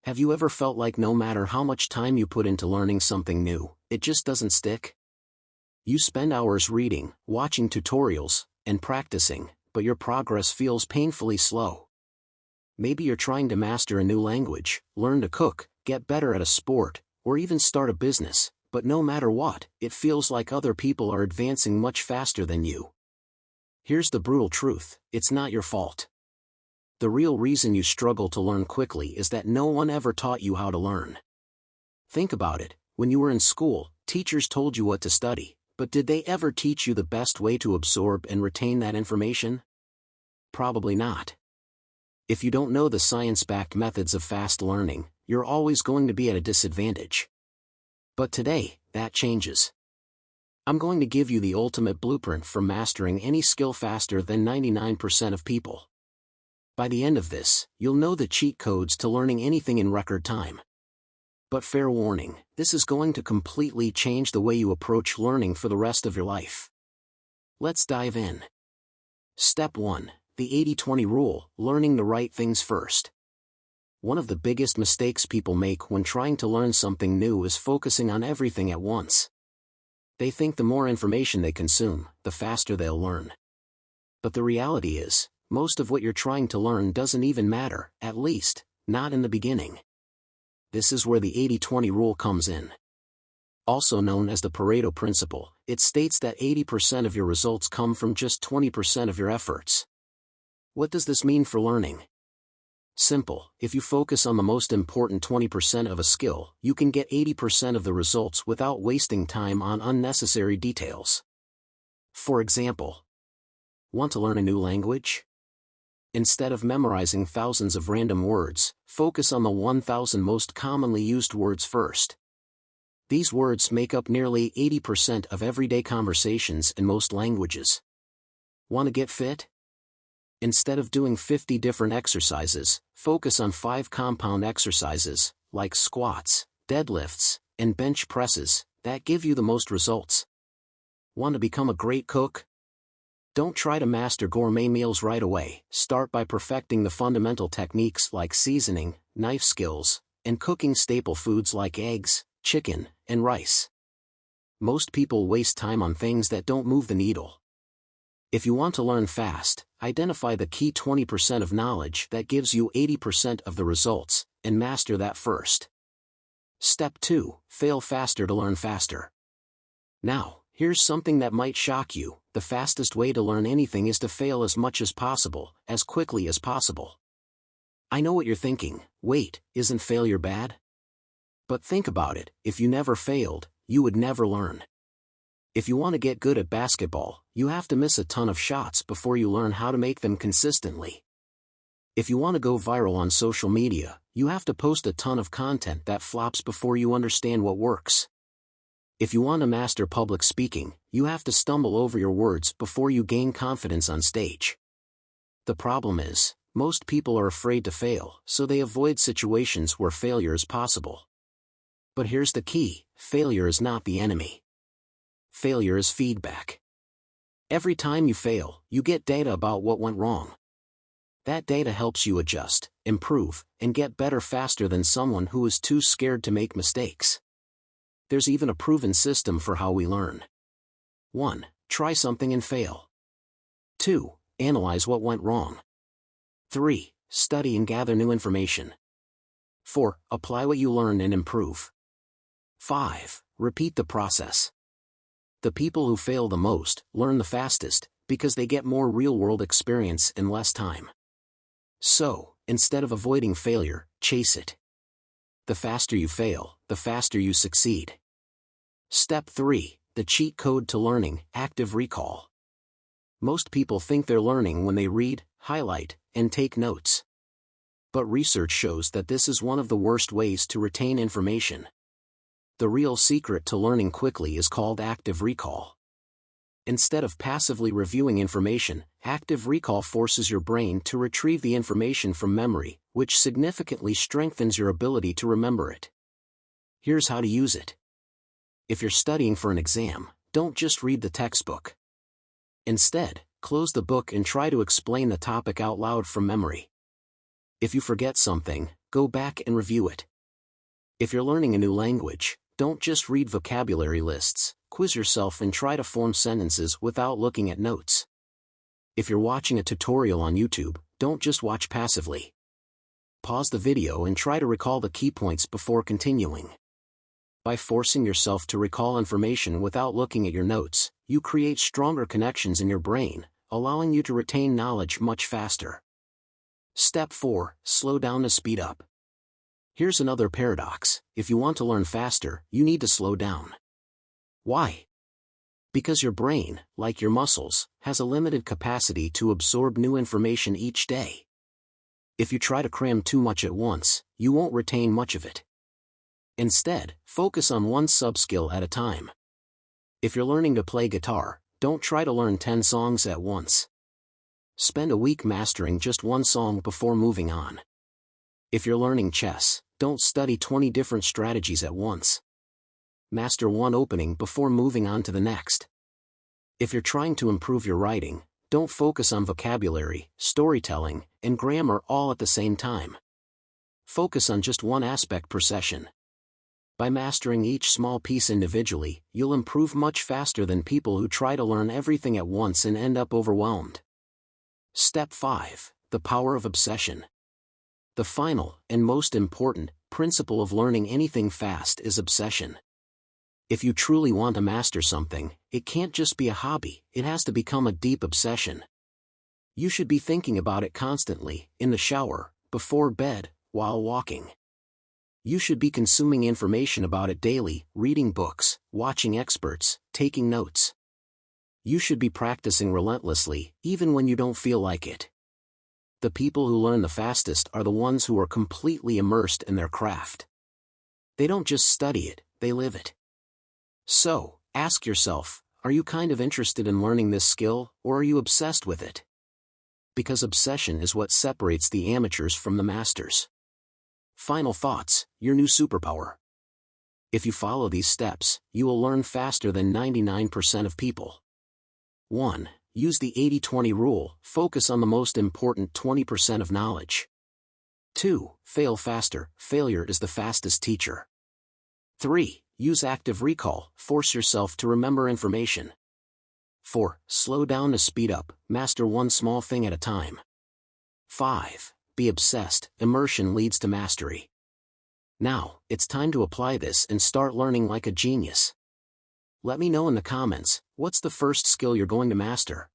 Have you ever felt like no matter how much time you put into learning something new, it just doesn't stick? You spend hours reading, watching tutorials, and practicing, but your progress feels painfully slow. Maybe you're trying to master a new language, learn to cook, get better at a sport, or even start a business, but no matter what, it feels like other people are advancing much faster than you. Here's the brutal truth: it's not your fault. The real reason you struggle to learn quickly is that no one ever taught you how to learn. Think about it: when you were in school, teachers told you what to study, but did they ever teach you the best way to absorb and retain that information? Probably not. If you don't know the science-backed methods of fast learning, you're always going to be at a disadvantage. But today, that changes. I'm going to give you the ultimate blueprint for mastering any skill faster than 99% of people. By the end of this, you'll know the cheat codes to learning anything in record time. But fair warning, this is going to completely change the way you approach learning for the rest of your life. Let's dive in. Step 1. The 80-20 rule: learning the right things first. One of the biggest mistakes people make when trying to learn something new is focusing on everything at once. They think the more information they consume, the faster they'll learn. But the reality is, most of what you're trying to learn doesn't even matter, at least, not in the beginning. This is where the 80-20 rule comes in. Also known as the Pareto principle, it states that 80% of your results come from just 20% of your efforts. What does this mean for learning? Simple: if you focus on the most important 20% of a skill, you can get 80% of the results without wasting time on unnecessary details. For example, want to learn a new language? Instead of memorizing thousands of random words, focus on the 1,000 most commonly used words first. These words make up nearly 80% of everyday conversations in most languages. Want to get fit? Instead of doing 50 different exercises, focus on 5 compound exercises, like squats, deadlifts, and bench presses, that give you the most results. Want to become a great cook? Don't try to master gourmet meals right away. Start by perfecting the fundamental techniques like seasoning, knife skills, and cooking staple foods like eggs, chicken, and rice. Most people waste time on things that don't move the needle. If you want to learn fast, identify the key 20% of knowledge that gives you 80% of the results, and master that first. Step 2. Fail faster to learn faster. Now, here's something that might shock you: the fastest way to learn anything is to fail as much as possible, as quickly as possible. I know what you're thinking: wait, isn't failure bad? But think about it: if you never failed, you would never learn. If you want to get good at basketball, you have to miss a ton of shots before you learn how to make them consistently. If you want to go viral on social media, you have to post a ton of content that flops before you understand what works. If you want to master public speaking, you have to stumble over your words before you gain confidence on stage. The problem is, most people are afraid to fail, so they avoid situations where failure is possible. But here's the key: failure is not the enemy. Failure is feedback. Every time you fail, you get data about what went wrong. That data helps you adjust, improve, and get better faster than someone who is too scared to make mistakes. There's even a proven system for how we learn. 1. Try something and fail. 2. Analyze what went wrong. 3. Study and gather new information. 4. Apply what you learned and improve. 5. Repeat the process. The people who fail the most learn the fastest, because they get more real-world experience in less time. So, instead of avoiding failure, chase it. The faster you fail, the faster you succeed. Step 3. The cheat code to learning: active recall. Most people think they're learning when they read, highlight, and take notes. But research shows that this is one of the worst ways to retain information. The real secret to learning quickly is called active recall. Instead of passively reviewing information, active recall forces your brain to retrieve the information from memory, which significantly strengthens your ability to remember it. Here's how to use it. If you're studying for an exam, don't just read the textbook. Instead, close the book and try to explain the topic out loud from memory. If you forget something, go back and review it. If you're learning a new language, don't just read vocabulary lists, quiz yourself and try to form sentences without looking at notes. If you're watching a tutorial on YouTube, don't just watch passively. Pause the video and try to recall the key points before continuing. By forcing yourself to recall information without looking at your notes, you create stronger connections in your brain, allowing you to retain knowledge much faster. Step 4. Slow down to speed up. Here's another paradox: if you want to learn faster, you need to slow down. Why? Because your brain, like your muscles, has a limited capacity to absorb new information each day. If you try to cram too much at once, you won't retain much of it. Instead, focus on one sub-skill at a time. If you're learning to play guitar, don't try to learn 10 songs at once. Spend a week mastering just one song before moving on. If you're learning chess, don't study 20 different strategies at once. Master one opening before moving on to the next. If you're trying to improve your writing, don't focus on vocabulary, storytelling, and grammar all at the same time. Focus on just one aspect per session. By mastering each small piece individually, you'll improve much faster than people who try to learn everything at once and end up overwhelmed. Step 5. The power of obsession. The final, and most important, principle of learning anything fast is obsession. If you truly want to master something, it can't just be a hobby, it has to become a deep obsession. You should be thinking about it constantly, in the shower, before bed, while walking. You should be consuming information about it daily, reading books, watching experts, taking notes. You should be practicing relentlessly, even when you don't feel like it. The people who learn the fastest are the ones who are completely immersed in their craft. They don't just study it, they live it. So, ask yourself, are you kind of interested in learning this skill, or are you obsessed with it? Because obsession is what separates the amateurs from the masters. Final thoughts: your new superpower. If you follow these steps, you will learn faster than 99% of people. 1. Use the 80-20 rule, focus on the most important 20% of knowledge. 2. Fail faster, failure is the fastest teacher. 3. Use active recall, force yourself to remember information. 4. Slow down to speed up, master one small thing at a time. 5. Be obsessed, immersion leads to mastery. Now, it's time to apply this and start learning like a genius. Let me know in the comments, what's the first skill you're going to master?